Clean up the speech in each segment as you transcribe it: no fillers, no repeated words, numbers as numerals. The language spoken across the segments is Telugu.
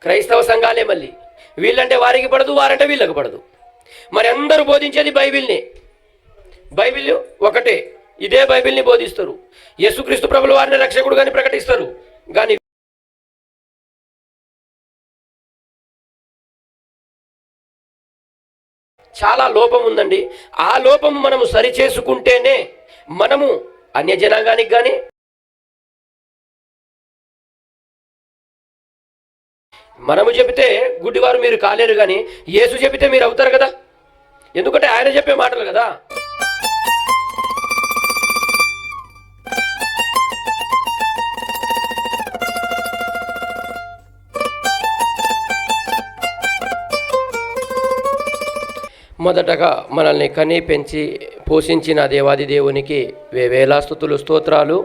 క్రైస్తవ సంఘాలే మళ్ళీ. వీళ్ళంటే వారికి పడదు, వారంటే వీళ్ళకి పడదు. మరి అందరూ బోధించేది బైబిల్ని. బైబిల్ ఒకటే, ఇదే బైబిల్ని బోధిస్తారు. యేసుక్రీస్తు ప్రభుల వారిని రక్షకుడు కానీ ప్రకటిస్తారు. కానీ చాలా లోపం ఉందండి. ఆ లోపం మనము సరిచేసుకుంటేనే మనము అన్యజనాంగానికి కానీ మనము చెబితే గుడ్డివారు మీరు కాలేరు, కానీ యేసు చెబితే మీరు అవుతారు కదా. ఎందుకంటే ఆయన చెప్పే మాటలు కదా. మొదటగా మనల్ని కని పెంచి పోషించిన దేవాది దేవునికి వేవేలా స్తుతులు స్తోత్రాలు.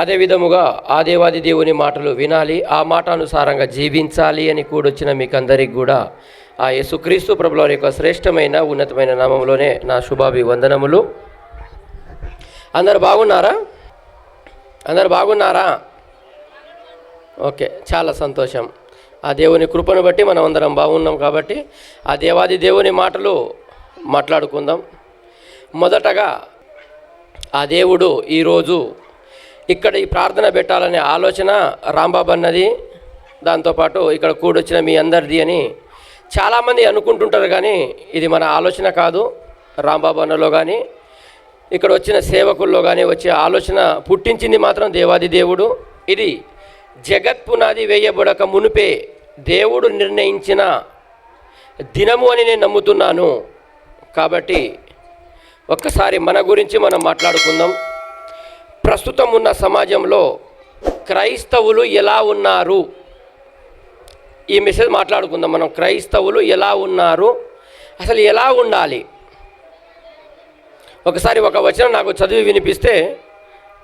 అదే విధముగా ఆ దేవాది దేవుని మాటలు వినాలి, ఆ మాట అనుసారంగా జీవించాలి అని కూడొచ్చిన మీకు అందరికి కూడా ఆ యేసుక్రీస్తు ప్రభుల యొక్క శ్రేష్టమైన ఉన్నతమైన నామంలోనే నా శుభాభివందనములు. అందరు బాగున్నారా? అందరు బాగున్నారా? ఓకే, చాలా సంతోషం. ఆ దేవుని కృపను బట్టి మనం అందరం బాగున్నాం. కాబట్టి ఆ దేవాది దేవుని మాటలు మాట్లాడుకుందాం. మొదటగా ఆ దేవుడు ఈరోజు ఇక్కడ ఈ ప్రార్థన పెట్టాలనే ఆలోచన రాంబాబు అన్నది, దాంతోపాటు ఇక్కడ కూడొచ్చిన మీ అందరిది అని చాలామంది అనుకుంటుంటారు. కానీ ఇది మన ఆలోచన కాదు. రాంబాబు అన్నలో కానీ ఇక్కడ వచ్చిన సేవకుల్లో కానీ వచ్చే ఆలోచన పుట్టించింది మాత్రం దేవాది దేవుడు. ఇది జగత్ పునాది వేయబడక మునిపే దేవుడు నిర్ణయించిన దినము అని నేను నమ్ముతున్నాను. కాబట్టి ఒక్కసారి మన గురించి మనం మాట్లాడుకుందాం. ప్రస్తుతం ఉన్న సమాజంలో క్రైస్తవులు ఎలా ఉన్నారు, ఈ మెసేజ్ మాట్లాడుకుందాం మనం. క్రైస్తవులు ఎలా ఉన్నారు, అసలు ఎలా ఉండాలి? ఒకసారి ఒక వచనం నాకు చదివి వినిపిస్తే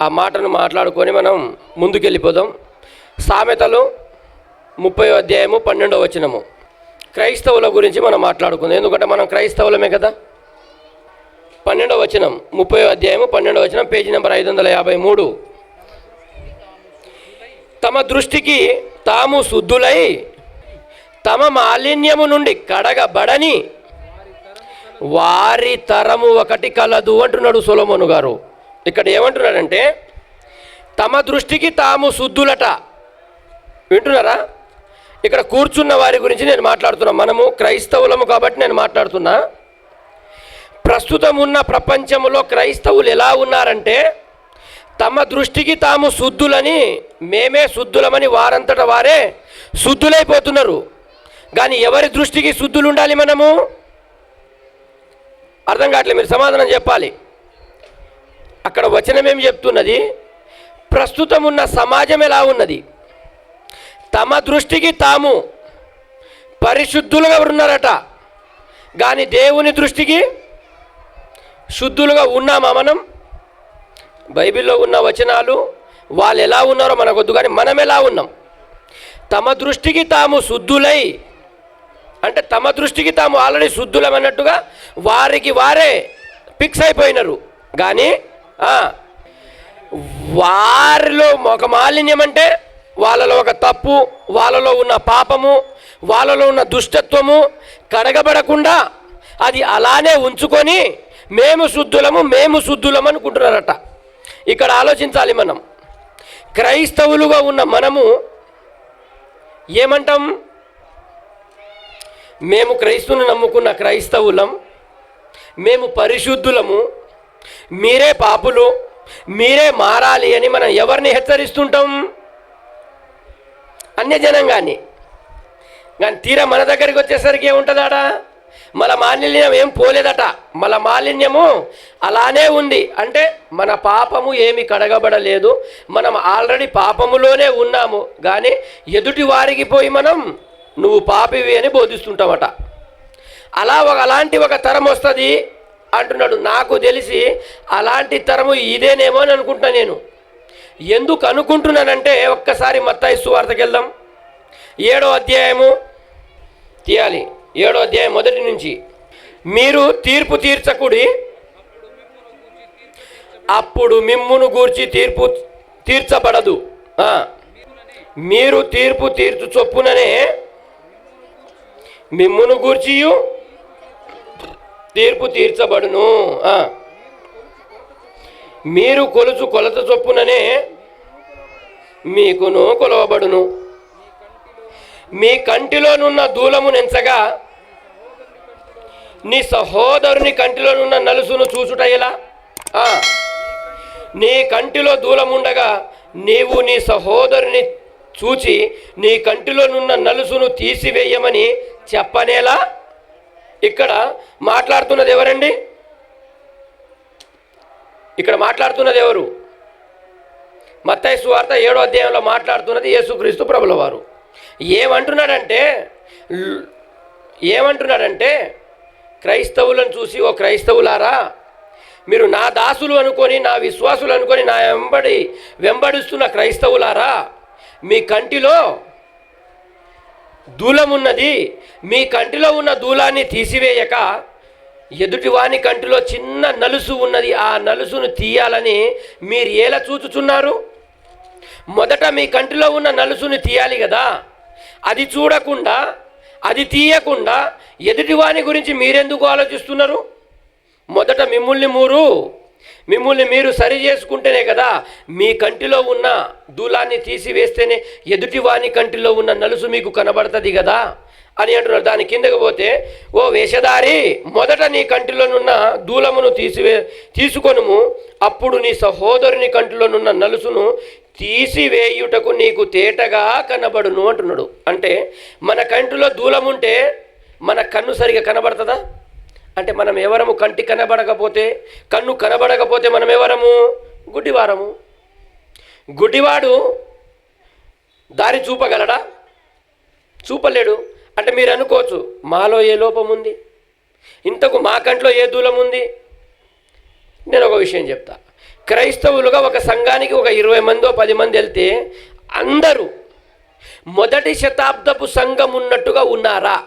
ఆ మాటను మాట్లాడుకొని మనం ముందుకెళ్ళిపోదాం. సామెతలు 30వ అధ్యాయము 12వ వచనము. క్రైస్తవుల గురించి మనం మాట్లాడుకుందాం, ఎందుకంటే మనం క్రైస్తవులమే కదా. 12వ వచనం, 30వ అధ్యాయము 12వ వచనం, పేజీ నెంబర్ 553. తమ దృష్టికి తాము శుద్ధులై తమ మాలిన్యము నుండి కడగబడని వారి తరము ఒకటి కలదు అంటున్నాడు సొలొమోను గారు. ఇక్కడ ఏమంటున్నాడంటే తమ దృష్టికి తాము శుద్ధులట. వింటున్నారా? ఇక్కడ కూర్చున్న వారి గురించి నేను మాట్లాడుతున్నా. మనము క్రైస్తవులము కాబట్టి నేను మాట్లాడుతున్నా. ప్రస్తుతం ఉన్న ప్రపంచంలో క్రైస్తవులు ఎలా ఉన్నారంటే తమ దృష్టికి తాము శుద్ధులని, మేమే శుద్ధులమని వారంతట వారే శుద్ధులైపోతున్నారు. కానీ ఎవరి దృష్టికి శుద్ధులు ఉండాలి మనము? అర్థం కావట్లేదు, మీరు సమాధానం చెప్పాలి. అక్కడ వచనం ఏం చెప్తున్నది? ప్రస్తుతం ఉన్న సమాజం ఎలా ఉన్నది? తమ దృష్టికి తాము పరిశుద్ధులుగా ఉన్నారట, కానీ దేవుని దృష్టికి శుద్ధులుగా ఉన్నామా మనం? బైబిల్లో ఉన్న వచనాలు వాళ్ళు ఎలా ఉన్నారో మనకొద్దు, కానీ మనం ఎలా ఉన్నాం? తమ దృష్టికి తాము శుద్ధులై అంటే తమ దృష్టికి తాము ఆల్రెడీ శుద్ధులమన్నట్టుగా వారికి వారే ఫిక్స్ అయిపోయినారు. కానీ వారిలో ఒక మాలిన్యం అంటే వాళ్ళలో ఒక తప్పు, వాళ్ళలో ఉన్న పాపము, వాళ్ళలో ఉన్న దుష్టత్వము కడగబడకుండా అది అలానే ఉంచుకొని మేము శుద్ధులము అనుకుంటున్నారట. ఇక్కడ ఆలోచించాలి మనం. క్రైస్తవులుగా ఉన్న మనము ఏమంటాం? మేము క్రైస్తువుని నమ్ముకున్న క్రైస్తవులం, మేము పరిశుద్ధులము, మీరే పాపులు, మీరే మారాలి అని మనం ఎవరిని హెచ్చరిస్తుంటాం? అన్యజనంగాన్ని. కానీ తీరా మన దగ్గరికి వచ్చేసరికి ఏముంటుందట? మన మాలిన్యం ఏం పోలేదట, మన మాలిన్యము అలానే ఉంది. అంటే మన పాపము ఏమి కడగబడలేదు, మనం ఆల్రెడీ పాపములోనే ఉన్నాము. కానీ ఎదుటి వారికి పోయి మనం నువ్వు పాపివి అని బోధిస్తుంటామట. అలాంటి ఒక తరం వస్తుంది అంటున్నాడు. నాకు తెలిసి అలాంటి తరము ఇదేనేమో అని అనుకుంటున్నా నేను. ఎందుకు అనుకుంటున్నానంటే ఒక్కసారి మత్తయి సువార్తకి వెళ్దాం. 7వ అధ్యాయము తీయాలి. 7వ అధ్యాయం మొదటి నుంచి. మీరు తీర్పు తీర్చకుడి, అప్పుడు మిమ్మును గూర్చి తీర్పు తీర్చబడదు. మీరు తీర్పు తీర్చు చొప్పుననే మిమ్మును గూర్చియు తీర్పు తీర్చబడును. మీరు కొలుచు కొలత చొప్పుననే మీకును కొలవబడును. మీ కంటిలోనున్న దూలము నెంచగా నీ సహోదరుని కంటిలోనున్న నలుసును చూచుట ఎలా? నీ కంటిలో దూలముండగా నీవు నీ సహోదరుని చూచి నీ కంటిలోనున్న నలుసును తీసివేయమని చెప్పనేలా? ఇక్కడ మాట్లాడుతున్నది ఎవరండి? ఇక్కడ మాట్లాడుతున్నది ఎవరు? మత్తయి సువార్త 7వ అధ్యాయంలో మాట్లాడుతున్నది యేసుక్రీస్తు ప్రభుల వారు. ఏమంటున్నాడంటే క్రైస్తవులను చూసి, ఓ క్రైస్తవులారా, మీరు నా దాసులు అనుకొని, నా విశ్వాసులు అనుకొని నా వెంబడిస్తున్న క్రైస్తవులారా, మీ కంటిలో దూలమున్నది. మీ కంటిలో ఉన్న దూలాన్ని తీసివేయక ఎదుటివాని కంటిలో చిన్న నలుసు ఉన్నది, ఆ నలుసును తీయాలని మీరు ఎలా చూచుచున్నారు? మొదట మీ కంటిలో ఉన్న నలుసుని తీయాలి కదా. అది చూడకుండా, అది తీయకుండా ఎదుటివాని గురించి మీరెందుకు ఆలోచిస్తున్నారు? మొదట మిమ్మల్ని మీరు సరి చేసుకుంటేనే కదా మీ కంటిలో ఉన్న దూలాన్ని తీసివేస్తేనే ఎదుటివాని కంటిలో ఉన్న నలుసు మీకు కనబడుతుంది కదా అని అంటున్నారు. దాని కిందకు పోతే, ఓ వేషధారి, మొదట నీ కంటిలోనున్న దూలమును తీసుకొనుము, అప్పుడు నీ సహోదరుని కంటిలోనున్న నలుసును తీసివేయుటకు నీకు తేటగా కనబడును అంటున్నాడు. అంటే మన కంటిలో దూలముంటే మన కన్ను సరిగా కనబడుతుందా? అంటే మనం ఎవరము? కన్ను కనబడకపోతే మనం ఎవరము? గుడ్డివారము. గుడ్డివాడు దారి చూపగలడా? చూపలేడు. అంటే మీరు అనుకోవచ్చు, మాలో ఏ లోపం ఉంది, ఇంతకు మా కంట్లో ఏ దూలం ఉంది? నేను ఒక విషయం చెప్తా. క్రైస్తవులుగా ఒక సంఘానికి ఒక 20 మందో 10 మంది వెళ్తే అందరూ మొదటి శతాబ్దపు సంఘం ఉన్నట్టుగా ఉన్నారా?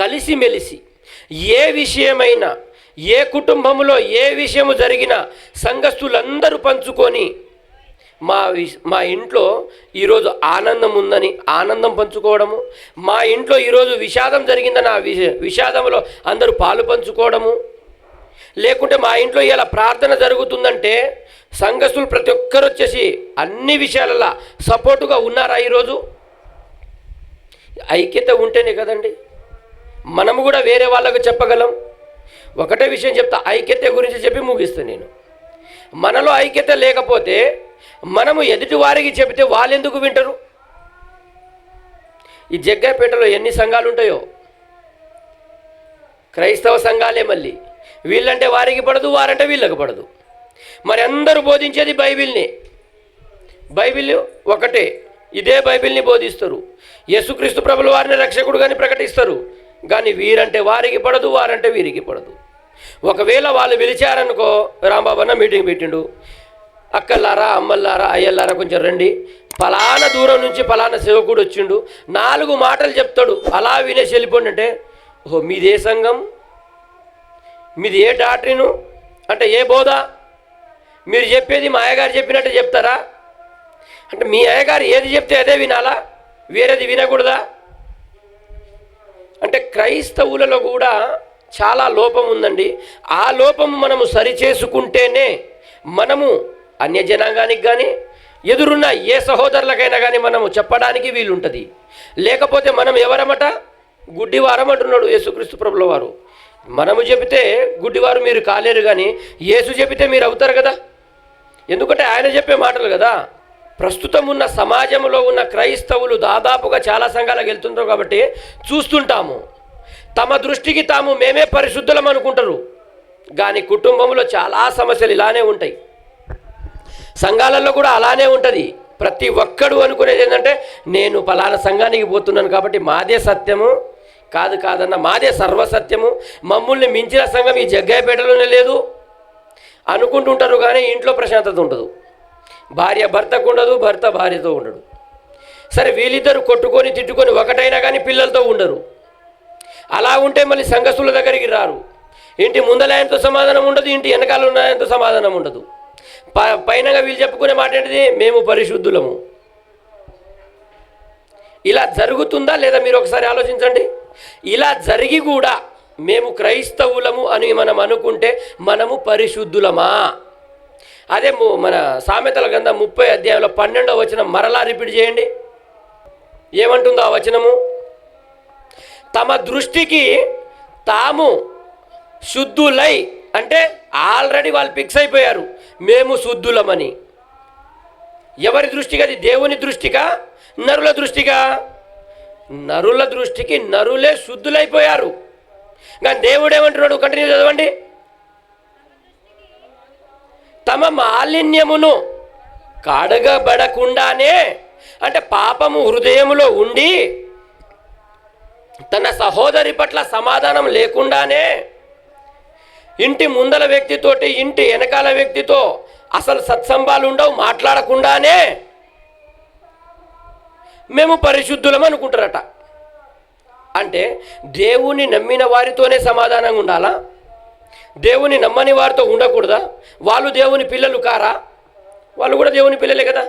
కలిసిమెలిసి ఏ విషయమైనా, ఏ కుటుంబంలో ఏ విషయము జరిగినా సంఘస్థులందరూ పంచుకొని, మా ఇంట్లో ఈరోజు ఆనందం ఉందని ఆనందం పంచుకోవడము, మా ఇంట్లో ఈరోజు విషాదం జరిగిందని ఆ విషాదంలో అందరూ పాలు పంచుకోవడము, లేకుంటే మా ఇంట్లో ఇలా ప్రార్థన జరుగుతుందంటే సంఘస్థులు ప్రతి ఒక్కరు వచ్చేసి అన్ని విషయాలలో సపోర్టుగా ఉన్నారా? ఈరోజు ఐక్యత ఉంటేనే కదండి మనము కూడా వేరే వాళ్ళకు చెప్పగలం. ఒకటే విషయం చెప్తా, ఐక్యత గురించి చెప్పి ముగిస్తాను నేను. మనలో ఐక్యత లేకపోతే మనము ఎదుటి వారికి చెబితే వాళ్ళు ఎందుకు వింటారు? ఈ జగ్గైపేటలో ఎన్ని సంఘాలు ఉంటాయో, క్రైస్తవ సంఘాలే. మళ్ళీ వీళ్ళంటే వారికి పడదు, వారంటే వీళ్ళకి పడదు. మరి అందరూ బోధించేది బైబిల్ ఒకటే. ఇదే బైబిల్ని బోధిస్తారు. యేసుక్రీస్తు ప్రభుల వారిని రక్షకుడుగాని ప్రకటిస్తారు. కానీ వీరంటే వారికి పడదు, వారంటే వీరికి పడదు. ఒకవేళ వాళ్ళు పిలిచారనుకో, రాంబాబు అన్న మీటింగ్ పెట్టిండు, అక్కల్లారా, అమ్మల్లారా, అయ్యల్లారా కొంచెం రండి, ఫలానా దూరం నుంచి ఫలానా సేవకుడు వచ్చిండు, 4 మాటలు చెప్తాడు, అలా వినేసి వెళ్ళిపోండి అంటే, ఓహో మీదే సంఘం, మీది ఏ డాక్టరీను, అంటే ఏ బోధ? మీరు చెప్పేది మా అయ్యగారు చెప్పినట్టు చెప్తారా? అంటే మీ అయ్యగారు ఏది చెప్తే అదే వినాలా, వేరేది వినకూడదా? అంటే క్రైస్తవులలో కూడా చాలా లోపం ఉందండి. ఆ లోపము మనము సరిచేసుకుంటేనే మనము అన్యజనాంగానికి కానీ ఎదురున్న ఏ సహోదరులకైనా కానీ మనము చెప్పడానికి వీలుంటుంది. లేకపోతే మనం ఎవరమట? గుడ్డివారం అంటున్నాడు యేసుక్రీస్తు ప్రభుల వారు. మనము చెబితే గుడ్డివారు మీరు కాలేరు, కానీ యేసు చెబితే మీరు అవుతారు కదా. ఎందుకంటే ఆయన చెప్పే మాటలు కదా. ప్రస్తుతం ఉన్న సమాజంలో ఉన్న క్రైస్తవులు దాదాపుగా చాలా సంఘాలకు వెళ్తుంటారు కాబట్టి చూస్తుంటాము. తమ దృష్టికి తాము మేమే పరిశుద్ధులం అనుకుంటారు, కానీ కుటుంబంలో చాలా సమస్యలు ఇలానే ఉంటాయి. సంఘాలలో కూడా అలానే ఉంటుంది. ప్రతి ఒక్కడు అనుకునేది ఏంటంటే, నేను పలానా సంఘానికి పోతున్నాను కాబట్టి మాదే సత్యము, కాదన్న మాదే సర్వసత్యము, మమ్మల్ని మించిన సంఘం ఈ జగ్గయ్యపేటలోనే లేదు అనుకుంటుంటారు. కానీ ఇంట్లో ప్రశాంతత ఉండదు, భార్య భర్తకు ఉండదు, భర్త భార్యతో ఉండడు. సరే వీళ్ళిద్దరు కొట్టుకొని తిట్టుకొని ఒకటైనా కానీ పిల్లలతో ఉండరు. అలా ఉంటే మళ్ళీ సంఘస్థుల దగ్గరికి రారు. ఇంటి ముందల ఆయనతో సమాధానం ఉండదు, ఇంటి వెనకాల ఉన్న ఆయనతో సమాధానం ఉండదు. పైనగా వీళ్ళు చెప్పుకునే మాట ఏంటిది? మేము పరిశుద్ధులము. ఇలా జరుగుతుందా లేదా మీరు ఒకసారి ఆలోచించండి. ఇలా జరిగి కూడా మేము క్రైస్తవులము అని మనం అనుకుంటే మనము పరిశుద్ధులమా? అదే మన సామెతల గ్రంథం 30 అధ్యాయంలో 12వ వచనం మరలా రిపీట్ చేయండి. ఏమంటుందో ఆ వచనము? తమ దృష్టికి తాము శుద్ధులై, అంటే ఆల్రెడీ వాళ్ళు ఫిక్స్ అయిపోయారు మేము శుద్ధులమని. ఎవరి దృష్టికి అది? దేవుని దృష్టిగా, నరుల దృష్టిగా? నరుల దృష్టికి నరులే శుద్ధులైపోయారు. కానీ దేవుడు ఏమంటున్నాడు? కంటిన్యూ చదవండి. తమ మాలిన్యమును కడగబడకుండానే, అంటే పాపము హృదయములో ఉండి తన సహోదరి పట్ల సమాధానం లేకుండానే, ఇంటి ముందల వ్యక్తితోటి ఇంటి వెనకాల వ్యక్తితో అసలు సత్సంబాలు ఉండవు, మాట్లాడకుండానే మేము పరిశుద్ధులం అనుకుంటారట. అంటే దేవుని నమ్మిన వారితోనే సమాధానంగా ఉండాలా? దేవుని నమ్మని వారితో ఉండకూడదా? వాళ్ళు దేవుని పిల్లలు కారా? వాళ్ళు కూడా దేవుని పిల్లలే కదా.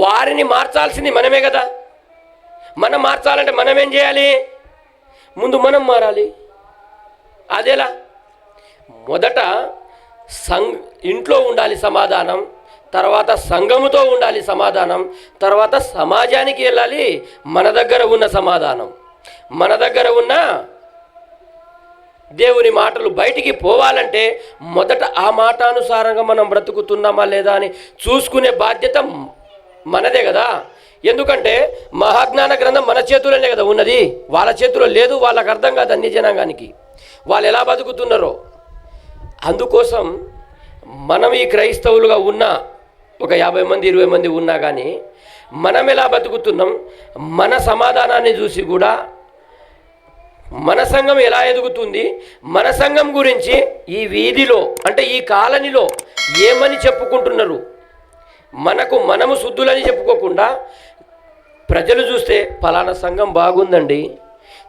వారిని మార్చాల్సింది మనమే కదా. మనం మార్చాలంటే మనం ఏం చేయాలి? ముందు మనం మారాలి. అదేలా? మొదట ఇంట్లో ఉండాలి సమాధానం, తర్వాత సంఘముతో ఉండాలి సమాధానం, తర్వాత సమాజానికి వెళ్ళాలి మన దగ్గర ఉన్న సమాధానం. మన దగ్గర ఉన్న దేవుని మాటలు బయటికి పోవాలంటే మొదట ఆ మాటానుసారంగా మనం బ్రతుకుతున్నామా లేదా అని చూసుకునే బాధ్యత మనదే కదా. ఎందుకంటే మహాజ్ఞాన గ్రంథం మన చేతుల్లోనే కదా ఉన్నది, వాళ్ళ చేతిలో లేదు. వాళ్ళకి అర్థం కాదు అన్ని జనాంగానికి వాళ్ళు ఎలా బతుకుతున్నారో. అందుకోసం మనం ఈ క్రైస్తవులుగా ఉన్న ఒక 50 మంది 20 మంది ఉన్నా కానీ మనం ఎలా బతుకుతున్నాం, మన సమాధానాన్ని చూసి కూడా మన సంఘం ఎలా ఎదుగుతుంది, మన సంఘం గురించి ఈ వీధిలో అంటే ఈ కాలనీలో ఏమని చెప్పుకుంటున్నారు, మనము శుద్ధులని చెప్పుకోకుండా ప్రజలు చూస్తే ఫలానా సంఘం బాగుందండి,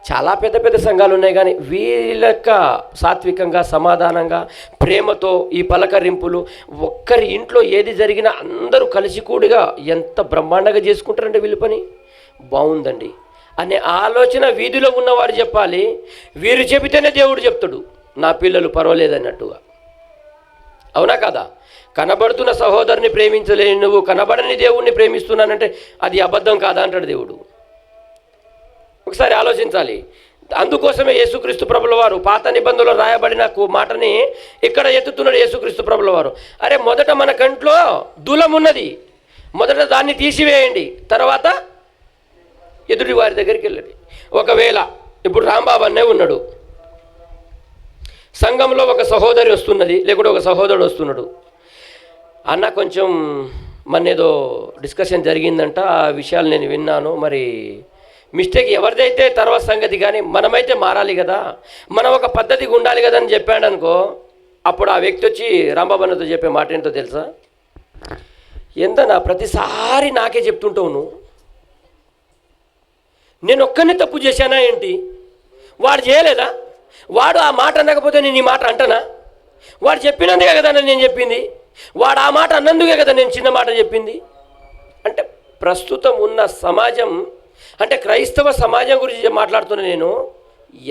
చాలా పెద్ద పెద్ద సంఘాలు ఉన్నాయి కానీ వీళ్ళక సాత్వికంగా సమాధానంగా ప్రేమతో ఈ పలకరింపులు, ఒక్కరి ఇంట్లో ఏది జరిగినా అందరూ కలిసికూడిగా ఎంత బ్రహ్మాండంగా చేసుకుంటారంటే వీళ్ళ పని బాగుందండి అనే ఆలోచన వీధిలో ఉన్నవారు చెప్పాలి. వీరు చెబితేనే దేవుడు చెప్తాడు నా పిల్లలు పర్వాలేదన్నట్టుగా. అవునా కదా? కనబడుతున్న సహోదరుని ప్రేమించలేని నువ్వు కనబడని దేవుణ్ణి ప్రేమిస్తున్నానంటే అది అబద్ధం కాదా అంటాడు దేవుడు. ఒకసారి ఆలోచించాలి. అందుకోసమే యేసుక్రీస్తు ప్రభుల వారు పాత నిబంధనలో రాయబడిన మాటని ఇక్కడ ఎత్తుతున్నాడు యేసుక్రీస్తు ప్రభుల వారు. అరే మొదట మన కంట్లో దూలం ఉన్నది, మొదట దాన్ని తీసివేయండి, తర్వాత ఎదుటి వారి దగ్గరికి వెళ్ళండి. ఒకవేళ ఇప్పుడు రాంబాబు అన్నే ఉన్నాడు, సంఘంలో ఒక సహోదరి వస్తున్నది, లేకుంటే ఒక సహోదరుడు వస్తున్నాడు, అన్న కొంచెం మనేదో డిస్కషన్ జరిగిందంట, ఆ విషయాలు నేను విన్నాను, మరి మిస్టేక్ ఎవరిదైతే తర్వాత సంగతి, కానీ మనమైతే మారాలి కదా, మనం ఒక పద్ధతిగా ఉండాలి కదా అని చెప్పాడు అనుకో, అప్పుడు ఆ వ్యక్తి వచ్చి రాంబాబన్నతో చెప్పే మాట ఏంటో తెలుసా? ఎంతనా ప్రతిసారి నాకే చెప్తుంటావు నువ్వు, నేను ఒక్కనే తప్పు చేశానా ఏంటి? వాడు చేయలేదా? వాడు ఆ మాట అనకపోతే నేను ఈ మాట అంటనా? వాడు చెప్పినందుకే కదా నేను చెప్పింది, వాడు ఆ మాట అన్నందుకే కదా నేను చిన్న మాట చెప్పింది. అంటే ప్రస్తుతం ఉన్న సమాజం అంటే క్రైస్తవ సమాజం గురించి మాట్లాడుతున్నా. నేను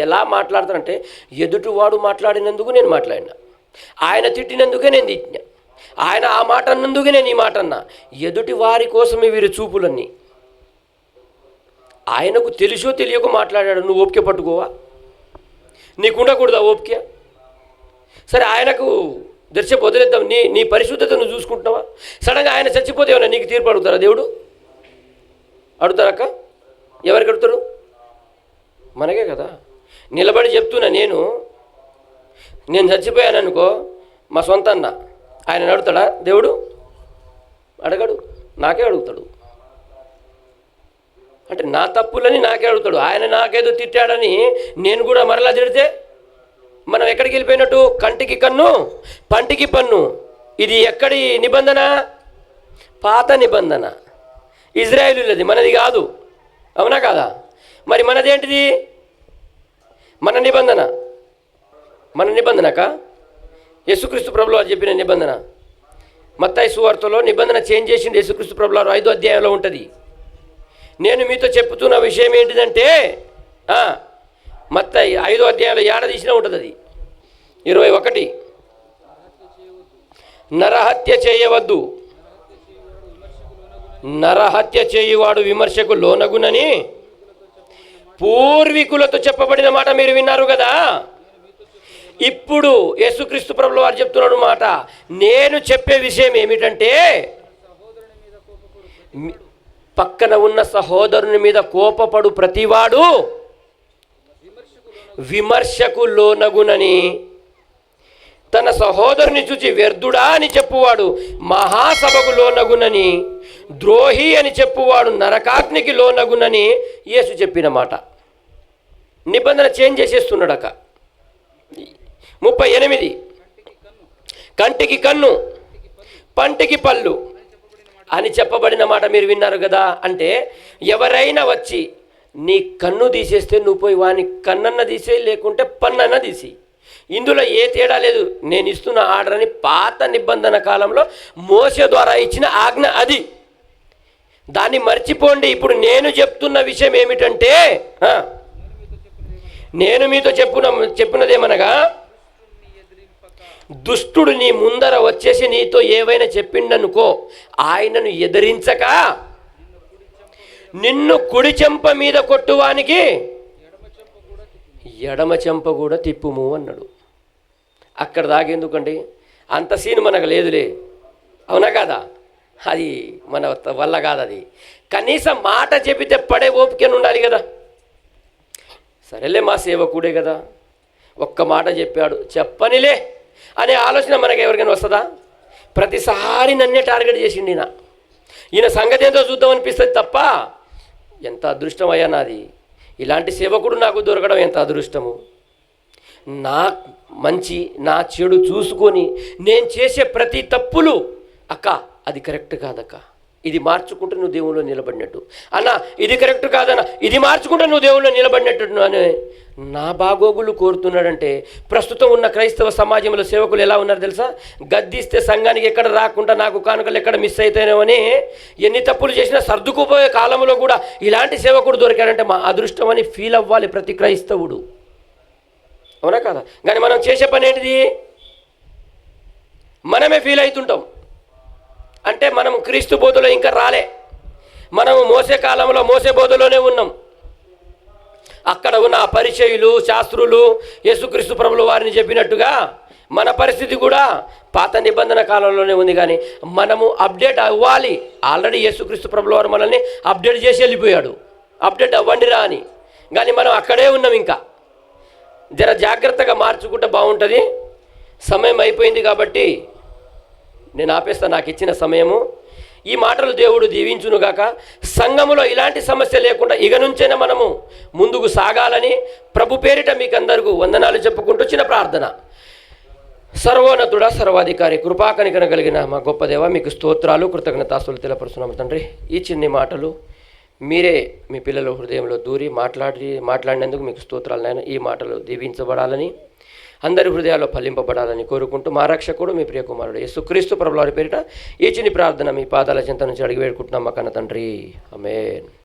ఎలా మాట్లాడుతానంటే ఎదుటివాడు మాట్లాడినందుకు నేను మాట్లాడినా, ఆయన తిట్టినందుకే నేను తిట్టినా, ఆయన ఆ మాట అన్నందుకే నేను ఈ మాట అన్నా. ఎదుటి వారి కోసమే వీరి చూపులన్నీ. ఆయనకు తెలుసో తెలియకో మాట్లాడాడు, నువ్వు ఓపిక పట్టుకోవా? నీకు ఉండకూడదా ఓపిక? సరే ఆయనకు దర్శ వదిలేద్దాం, నీ పరిశుద్ధత నువ్వు చూసుకుంటున్నావా? సడన్గా ఆయన చచ్చిపోతే ఏమన్నా నీకు తీర్పు అడుగుతారా దేవుడు? అడుగుతారక్క? ఎవరికి అడుగుతారు? మనకే కదా. నిలబడి చెప్తున్నా, నేను చచ్చిపోయాను అనుకో, మా సొంత అన్న, ఆయన అడుగుతాడా దేవుడు? అడగడు, నాకే అడుగుతాడు. అంటే నా తప్పులని నాకే అడుగుతాడు. ఆయన నాకేదో తిట్టాడని నేను కూడా మరలా తిడితే మనం ఎక్కడికి వెళ్ళిపోయినట్టు? కంటికి కన్ను, పంటికి పన్ను. ఇది ఎక్కడి నిబంధన? పాత నిబంధన, ఇజ్రాయేలులది, మనది కాదు. అవునా కాదా? మరి మనదేంటిది? మన నిబంధనక యేసుక్రీస్తు ప్రభువు వారు చెప్పిన నిబంధన. మత్తయి సువార్తలో నిబంధన చేంజ్ చేసింది యేసుక్రీస్తు ప్రభువు వారు 5వ అధ్యాయంలో ఉంటుంది. నేను మీతో చెప్పుతున్న విషయం ఏంటిదంటే మత్తయి 5వ అధ్యాయంలో ఏడ తీసినా ఉంటుంది అది 21. నరహత్య చేయవద్దు, నరహత్య చేయువాడు విమర్శకు లోనగునని పూర్వీకులతో చెప్పబడిన మాట మీరు విన్నారు కదా. ఇప్పుడు యేసుక్రీస్తు ప్రభువు వారు చెప్తున్నాడు మాట, నేను చెప్పే విషయం ఏమిటంటే పక్కన ఉన్న సహోదరుని మీద కోపపడు ప్రతివాడు విమర్శకు లోనగునని, తన సహోదరుని చూచి వ్యర్థుడా అని చెప్పువాడు మహాసభకు లోనగునని, ద్రోహి అని చెప్పువాడు నరకాగ్నికి లోనగునని యేసు చెప్పిన మాట. నిబంధన చేంజ్ చేసేస్తున్నాడక. 38. కంటికి కన్ను పంటికి పళ్ళు అని చెప్పబడిన మాట మీరు విన్నారు కదా. అంటే ఎవరైనా వచ్చి నీ కన్ను తీసేస్తే నువ్వు పోయి వాని కన్నన్న తీసేయి, లేకుంటే పన్నన్న తీసి, ఇందులో ఏ తేడా లేదు. నేను ఇస్తున్న ఆర్డర్ అని పాత నిబంధన కాలంలో మోసే ద్వారా ఇచ్చిన ఆజ్ఞ అది. దాన్ని మర్చిపోండి. ఇప్పుడు నేను చెప్తున్న విషయం ఏమిటంటే నేను మీతో చెప్పినదేమనగా, దుష్టుడు నీ ముందర వచ్చేసి నీతో ఏవైనా చెప్పిండనుకో, ఆయనను ఎదిరించక నిన్ను కుడి చెంప మీద కొట్టువానికి ఎడమ చెంప కూడా తిప్పుము అన్నాడు. అక్కడ దాగేందుకండి, అంత సీన్ మనకు లేదులే, అవునా కాదా? అది మన వల్ల కాదు. అది కనీసం మాట చెబితే పడే ఓపికను ఉండాలి కదా. సరేలే మా సేవకుడే కదా, ఒక్క మాట చెప్పాడు, చెప్పనిలే అనే ఆలోచన మనకు ఎవరికైనా వస్తుందా? ప్రతిసారి నన్నే టార్గెట్ చేసిండి ఈయన సంగతి ఏంటో చూద్దాం అనిపిస్తుంది తప్ప. ఎంత అదృష్టం అయ్యా నాది, ఇలాంటి సేవకుడు నాకు దొరకడం ఎంత అదృష్టము. నా మంచి నా చెడు చూసుకొని నేను చేసే ప్రతి తప్పులు, అక్క అది కరెక్ట్ కాదక్క, ఇది మార్చుకుంటే నువ్వు దేవుల్లో నిలబడినట్టు, అన్న ఇది కరెక్ట్ కాదన్న, ఇది మార్చుకుంటే నువ్వు దేవుల్లో నిలబడినట్టు అని నా బాగోగులు కోరుతున్నాడంటే, ప్రస్తుతం ఉన్న క్రైస్తవ సమాజంలో సేవకులు ఎలా ఉన్నారు తెలుసా? గద్దిస్తే సంఘానికి ఎక్కడ రాకుండా, నాకు కానుకలు ఎక్కడ మిస్ అవుతాయేమని ఎన్ని తప్పులు చేసినా సర్దుకుపోయే కాలంలో కూడా ఇలాంటి సేవకుడు దొరికాడంటే మా అదృష్టం అని ఫీల్ అవ్వాలి ప్రతి క్రైస్తవుడు, అవునా కదా? కానీ మనం చేసే పని ఏంటిది? మనమే ఫీల్ అవుతుంటాం. అంటే మనం క్రీస్తు బోధలో ఇంకా రాలే, మనము మోసే కాలంలో మోసే బోధలోనే ఉన్నాం. అక్కడ ఉన్న పరిచయులు శాస్త్రులు యేసుక్రీస్తు ప్రభుల వారిని చెప్పినట్టుగా మన పరిస్థితి కూడా పాత నిబంధన కాలంలోనే ఉంది. కానీ మనము అప్డేట్ అవ్వాలి. ఆల్రెడీ యేసుక్రీస్తు ప్రభుల వారు మనల్ని అప్డేట్ చేసి వెళ్ళిపోయాడు, అప్డేట్ అవ్వండిరా అని. కానీ మనం అక్కడే ఉన్నాం. ఇంకా జర జాగ్రత్తగా మార్చుకుంటే బాగుంటుంది. సమయం అయిపోయింది కాబట్టి నేను ఆపేస్తాను, నాకు ఇచ్చిన సమయము. ఈ మాటలు దేవుడు దీవించునుగాక. సంఘములో ఇలాంటి సమస్య లేకుండా ఇక నుంచైనా మనము ముందుకు సాగాలని ప్రభు పేరిట మీకు అందరికీ వందనాలు చెప్పుకుంటూ చిన్న ప్రార్థన. సర్వోన్నతుడా సర్వాధికారి కృపాకనికన కలిగిన మా గొప్ప దేవ, మీకు స్తోత్రాలు కృతజ్ఞతాస్తులు తెలియపరుస్తున్నాము తండ్రి. ఈ చిన్ని మాటలు మీరే మీ పిల్లల హృదయంలో దూరి మాట్లాడినందుకు మీకు స్తోత్రాలు నాయన. ఈ మాటలు దీవించబడాలని, అందరి హృదయాల్లో ఫలింపబడాలని కోరుకుంటూ మా రక్షకుడు మీ ప్రియకుమారుడు యేసుక్రీస్తు ప్రభువారి పేరిట ఈ చిన్ని ప్రార్థన మీ పాదాల చెంత నుంచి అడిగి వేడుకుంటున్నాం మా కన్న తండ్రి. ఆమేన్.